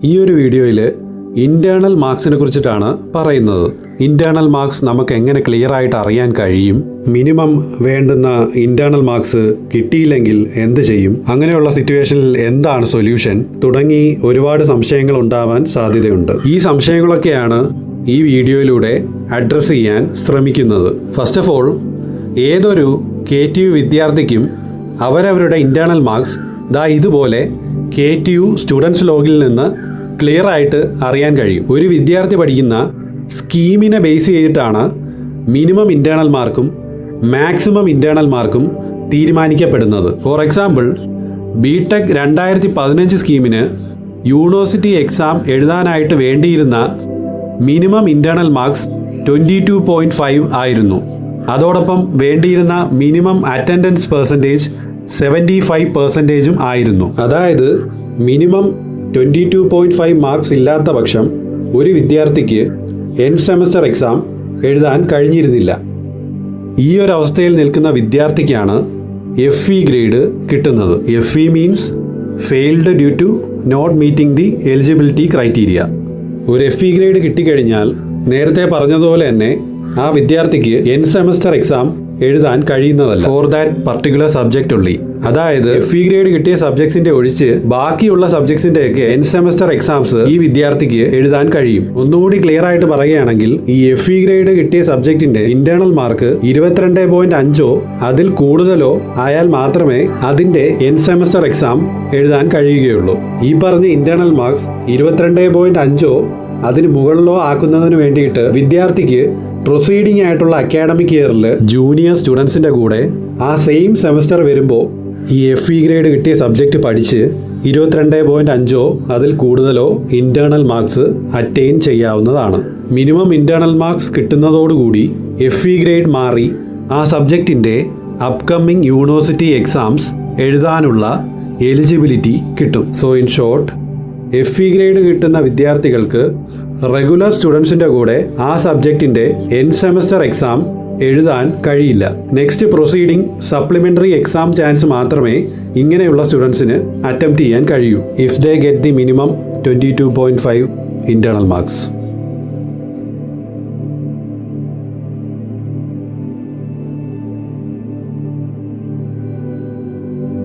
ഈ ഒരു വീഡിയോയിൽ ഇൻറ്റേർണൽ മാർക്സിനെ കുറിച്ചിട്ടാണ് പറയുന്നത്. ഇൻറ്റേർണൽ മാർക്സ് നമുക്ക് എങ്ങനെ ക്ലിയർ ആയിട്ട് അറിയാൻ കഴിയും, മിനിമം വേണ്ടുന്ന ഇൻറ്റേർണൽ മാർക്സ് കിട്ടിയില്ലെങ്കിൽ എന്ത് ചെയ്യും, അങ്ങനെയുള്ള സിറ്റുവേഷനിൽ എന്താണ് സൊല്യൂഷൻ തുടങ്ങി ഒരുപാട് സംശയങ്ങൾ ഉണ്ടാവാൻ സാധ്യതയുണ്ട്. ഈ സംശയങ്ങളൊക്കെയാണ് ഈ വീഡിയോയിലൂടെ അഡ്രസ്സ് ചെയ്യാൻ ശ്രമിക്കുന്നത്. ഫസ്റ്റ് ഓഫ് ഓൾ, ഏതൊരു KTU വിദ്യാർത്ഥിക്കും അവരവരുടെ ഇൻറ്റേർണൽ മാർക്സ് ഇതുപോലെ KTU സ്റ്റുഡൻസ് ലോഗിൽ നിന്ന് ക്ലിയർ ആയിട്ട് അറിയാൻ കഴിയും. ഒരു വിദ്യാർത്ഥി പഠിക്കുന്ന സ്കീമിനെ ബേസ് ചെയ്തിട്ടാണ് മിനിമം ഇൻറ്റേർണൽ മാർക്കും മാക്സിമം ഇൻറ്റേർണൽ മാർക്കും തീരുമാനിക്കപ്പെടുന്നത്. ഫോർ എക്സാമ്പിൾ, BTech 2015 സ്കീമിന് യൂണിവേഴ്സിറ്റി എക്സാം എഴുതാനായിട്ട് വേണ്ടിയിരുന്ന മിനിമം ഇൻറ്റേർണൽ മാർക്സ് 22.5 ആയിരുന്നു. അതോടൊപ്പം വേണ്ടിയിരുന്ന മിനിമം അറ്റൻഡൻസ് പെർസെൻറ്റേജ് 75% ആയിരുന്നു. അതായത് മിനിമം 22.5 മാർക്സ് ഇല്ലാത്ത പക്ഷം ഒരു വിദ്യാർത്ഥിക്ക് എൻഡ് സെമസ്റ്റർ എക്സാം എഴുതാൻ കഴിഞ്ഞിരുന്നില്ല. ഈ ഒരു അവസ്ഥയിൽ നിൽക്കുന്ന വിദ്യാർത്ഥിക്കാണ് FE ഗ്രേഡ് കിട്ടുന്നത്. FE means failed due to not meeting the eligibility criteria. ഒരു FE ഗ്രേഡ് കിട്ടിക്കഴിഞ്ഞാൽ നേരത്തെ പറഞ്ഞതുപോലെ തന്നെ ആ വിദ്യാർത്ഥിക്ക് എൻഡ് സെമസ്റ്റർ എക്സാം എഴുതാൻ കഴിയുന്നതല്ല. ഫോർ ദാറ്റ് പർട്ടിക്കുലർ സബ്ജക്റ്റ് ഉള്ളി. അതായത് FE ഗ്രേഡ് കിട്ടിയ സബ്ജക്ട്സിന്റെ ഒഴിച്ച് ബാക്കിയുള്ള സബ്ജക്ട്സിന്റെ ഒക്കെ എൻഡ് സെമസ്റ്റർ എക്സാംസ് ഈ വിദ്യാർത്ഥിക്ക് എഴുതാൻ കഴിയും. ഒന്നുകൂടി ക്ലിയർ ആയിട്ട് പറയുകയാണെങ്കിൽ, ഈ FE ഗ്രേഡ് കിട്ടിയ സബ്ജക്റ്റിന്റെ ഇന്റേണൽ മാർക്ക് 22.5 അതിൽ കൂടുതലോ ആയാൽ മാത്രമേ അതിന്റെ എൻഡ് സെമസ്റ്റർ എക്സാം എഴുതാൻ കഴിയുകയുള്ളൂ. ഈ പറഞ്ഞ ഇന്റേണൽ മാർക്സ് 22.5 അതിന് മുകളിലോ ആക്കുന്നതിന് വേണ്ടിയിട്ട് വിദ്യാർത്ഥിക്ക് പ്രൊസീഡിംഗ് ആയിട്ടുള്ള അക്കാഡമിക് ഇയറിൽ ജൂനിയർ സ്റ്റുഡൻസിൻ്റെ കൂടെ ആ സെയിം സെമസ്റ്റർ വരുമ്പോൾ ഈ FE ഗ്രേഡ് കിട്ടിയ സബ്ജക്റ്റ് പഠിച്ച് 22.5 അതിൽ കൂടുതലോ ഇൻറ്റേർണൽ മാർക്സ് അറ്റൈൻ ചെയ്യാവുന്നതാണ്. മിനിമം ഇൻറ്റേർണൽ മാർക്സ് കിട്ടുന്നതോടുകൂടി FE ഗ്രേഡ് മാറി ആ സബ്ജക്റ്റിൻ്റെ അപ്കമ്മിങ് യൂണിവേഴ്സിറ്റി എക്സാംസ് എഴുതാനുള്ള എലിജിബിലിറ്റി കിട്ടും. So in short, FE grade കിട്ടുന്ന വിദ്യാർത്ഥികൾക്ക് റെഗുലർ സ്റ്റുഡൻസിൻ്റെ കൂടെ ആ സബ്ജക്റ്റിൻ്റെ എൻഡ് സെമസ്റ്റർ എക്സാം എഴുതാൻ കഴിയില്ല. Next proceeding supplementary exam chance മാത്രമേ ഇങ്ങനെയുള്ള സ്റ്റുഡൻസിന് അറ്റംപ്റ്റ് ചെയ്യാൻ കഴിയൂ if they get the minimum 22.5 internal marks.